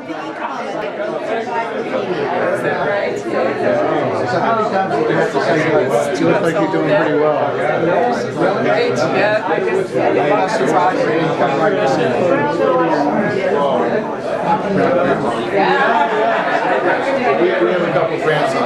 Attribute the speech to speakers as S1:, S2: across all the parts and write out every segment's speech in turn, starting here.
S1: So how many times did you have to say that? You look like you're doing pretty well.
S2: Great, yeah. I just
S1: We have a couple grandsons.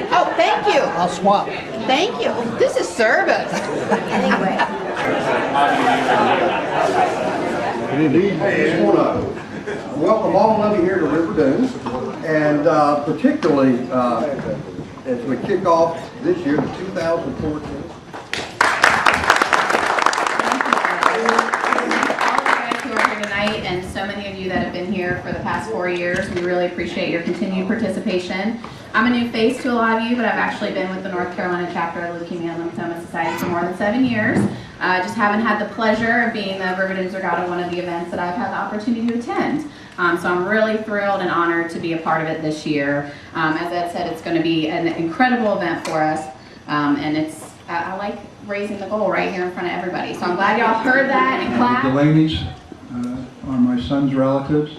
S3: Oh, thank you.
S1: I'll swap.
S3: Thank you. This is service. Anyway.
S4: Hey, just want to welcome all of you here to River Dunes, and particularly as we kick off this year, the 2014.
S5: Tonight, and so many of you that have been here for the past 4 years. We really appreciate your continued participation. I'm a new face to a lot of you, but I've actually been with the North Carolina chapter of Leukemia Lymphona Society for more than 7 years. Just haven't had the pleasure of being the River Dunes Regatta, one of the events that I've had the opportunity to attend. So I'm really thrilled and honored to be a part of it this year. As Ed said, it's going to be an incredible event for us, and I like raising the goal right here in front of everybody. So I'm glad y'all heard that and clapped.
S6: Delaney's are my son's relatives,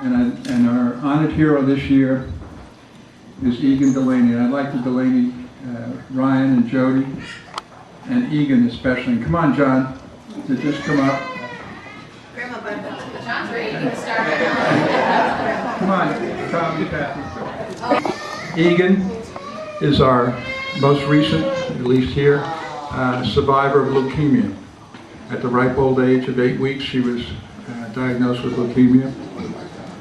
S6: and our honored hero this year is Egan Delaney. And I'd like to Delaney, Ryan and Jody, and Egan especially. And come on, John, to just come up.
S5: Grandma Bundle. John's ready to get started.
S6: Come on, Tom, get back. Egan is our most recent, at least here, survivor of leukemia. At the ripe old age of 8 weeks, she was diagnosed with leukemia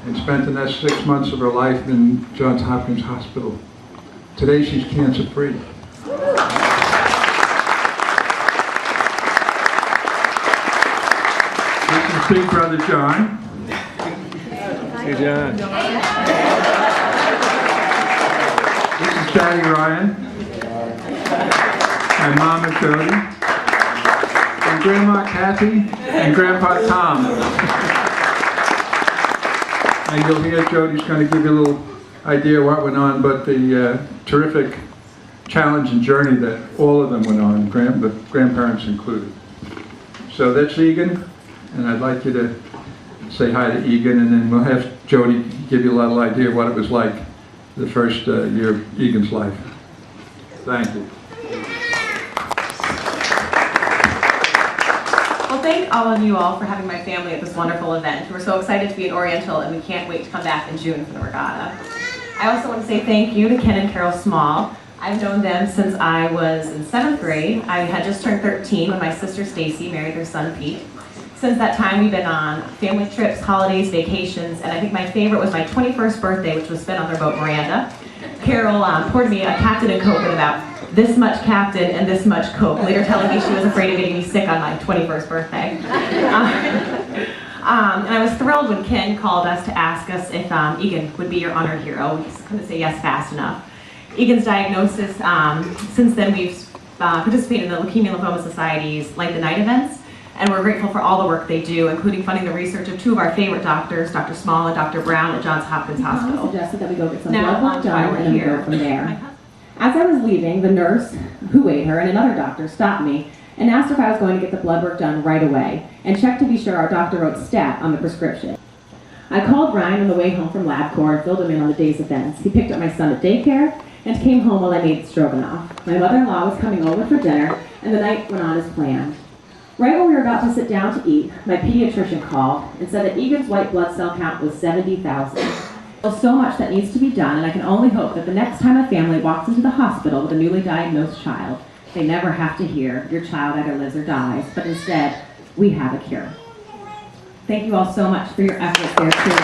S6: and spent the next 6 months of her life in Johns Hopkins Hospital. Today, she's cancer-free. This is big brother John.
S1: Hey, John.
S6: This is Daddy Ryan. And Mama Jody. And Grandma Kathy and Grandpa Tom. And you'll hear Jody's going to give you a little idea of what went on, but the terrific challenge and journey that all of them went on, the grandparents included. So that's Egan, and I'd like you to say hi to Egan, and then we'll have Jody give you a little idea of what it was like the first year of Egan's life. Thank you.
S7: Thank all of you all for having my family at this wonderful event. We're so excited to be in Oriental, and we can't wait to come back in June for the regatta. I also want to say thank you to Ken and Carol Small. I've known them since I was in 7th grade. I had just turned 13 when my sister Stacy married their son Pete. Since that time, we've been on family trips, holidays, vacations, and I think my favorite was my 21st birthday, which was spent on their boat Miranda. Carol poured me a Captain and Coke with about this much Captain and this much Coke, later telling me she was afraid of getting me sick on my 21st birthday. And I was thrilled when Ken called us to ask us if Egan would be your honored hero. We just couldn't say yes fast enough. Egan's diagnosis, since then we've participated in the Leukemia Lymphona Society's Light the Night events, and we're grateful for all the work they do, including funding the research of 2 of our favorite doctors, Dr. Small and Dr. Brown at Johns Hopkins Hospital.
S8: Suggested that we go get some
S7: Now,
S8: blood work done and then we
S7: here.
S8: go from there. As I was leaving, the nurse who weighed her and another doctor stopped me and asked if I was going to get the blood work done right away and checked to be sure our doctor wrote stat on the prescription. I called Ryan on the way home from LabCorp and filled him in on the day's events. He picked up my son at daycare and came home while I made stroganoff. My mother-in-law was coming over for dinner and the night went on as planned. Right when we were about to sit down to eat, my pediatrician called and said that Egan's white blood cell count was 70,000. There's so much that needs to be done, and I can only hope that the next time a family walks into the hospital with a newly diagnosed child, they never have to hear, your child either lives or dies, but instead, we have a cure. Thank you all so much for your efforts there, too.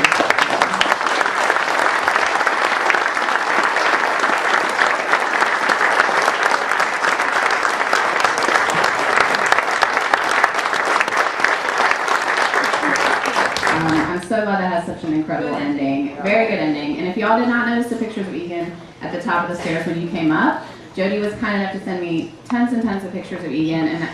S5: I'm so glad I had such such an incredible ending. Very good ending. And if y'all did not notice the pictures of Egan at the top of the stairs when you came up, Jody was kind enough to send me tons and tons of pictures of Egan, and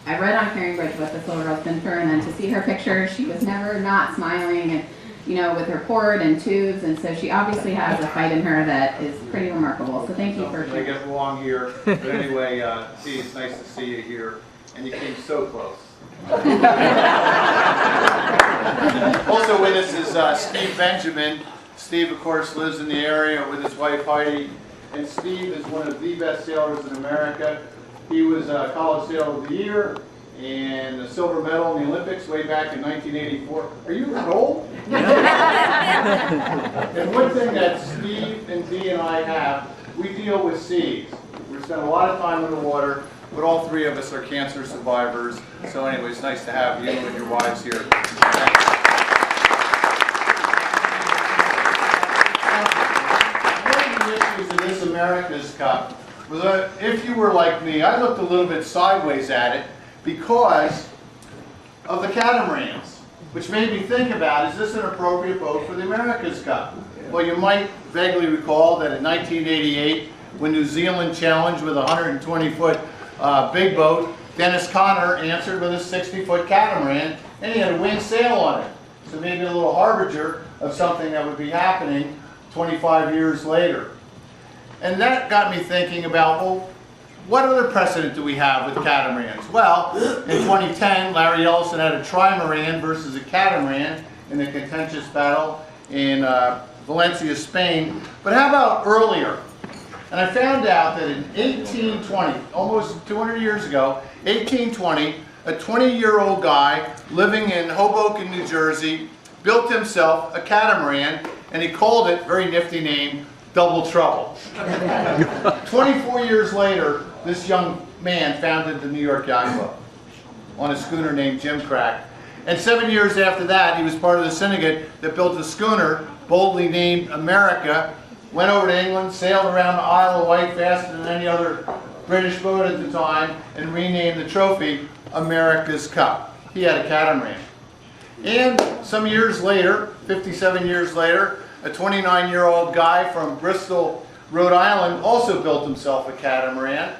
S5: I read on Caring Bridge what this little girl's been through, and then to see her picture, she was never not smiling, and with her cord and tubes, and so she obviously has a fight in her that is pretty remarkable. So thank you for
S9: I get along here, but anyway, Steve, it's nice to see you here, and you came so close. Also with us is Steve Benjamin. Steve, of course, lives in the area with his wife Heidi, and Steve is one of the best sailors in America. He was College Sailor of the Year and a silver medal in the Olympics way back in 1984. Are you that old? And one thing that Steve and Dee and I have, we deal with seas. We spend a lot of time in the water, but all three of us are cancer survivors. So anyway, it's nice to have you and your wives here. One of the issues of this America's Cup was that if you were like me, I looked a little bit sideways at it because of the catamarans, which made me think about, is this an appropriate boat for the America's Cup? Well, you might vaguely recall that in 1988, when New Zealand challenged with a 120-foot big boat, Dennis Conner answered with a 60-foot catamaran, and he had a wind sail on it. So maybe a little harbinger of something that would be happening 25 years later. And that got me thinking about, well, what other precedent do we have with catamarans? Well, in 2010, Larry Ellison had a trimaran versus a catamaran in a contentious battle in Valencia, Spain. But how about earlier? And I found out that in 1820, almost 200 years ago, 1820, a 20-year-old guy living in Hoboken, New Jersey, built himself a catamaran, and he called it, very nifty name, Double Trouble. 24 years later, this young man founded the New York Yacht Club on a schooner named Jim Crack. And 7 years after that, he was part of the syndicate that built a schooner boldly named America, went over to England, sailed around the Isle of Wight faster than any other British boat at the time, and renamed the trophy America's Cup. He had a catamaran. And some years later, 57 years later, a 29-year-old guy from Bristol, Rhode Island, also built himself a catamaran.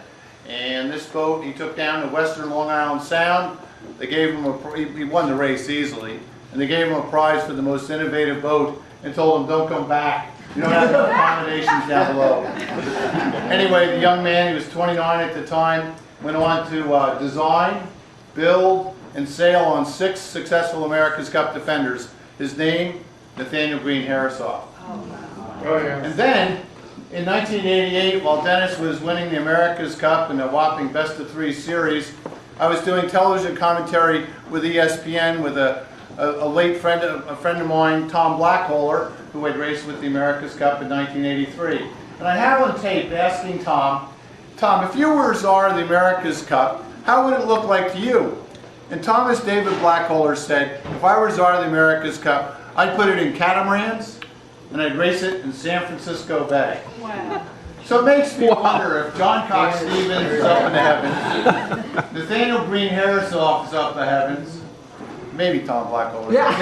S9: And this boat he took down to western Long Island Sound. They gave him he won the race easily, and they gave him a prize for the most innovative boat and told him, don't come back. You don't have no accommodations down below. Anyway, the young man, he was 29 at the time, went on to design, build, and sail on 6 successful America's Cup defenders. His name, Nathaniel Green Harrisoff. And then, in 1988, while Dennis was winning the America's Cup in a whopping best-of-3 series, I was doing television commentary with ESPN with a friend of mine, Tom Blackholer, who had raced with the America's Cup in 1983. And I have on tape asking Tom, if you were czar of the America's Cup, how would it look like to you? And Thomas David Blackholer said, if I were czar of the America's Cup, I'd put it in catamarans, and I'd race it in San Francisco Bay. Wow. So it makes me wonder if John Cox Stevens is up in the heavens, Nathaniel Green Harrisoff is up in the heavens, maybe Tom Blackholer. Yeah.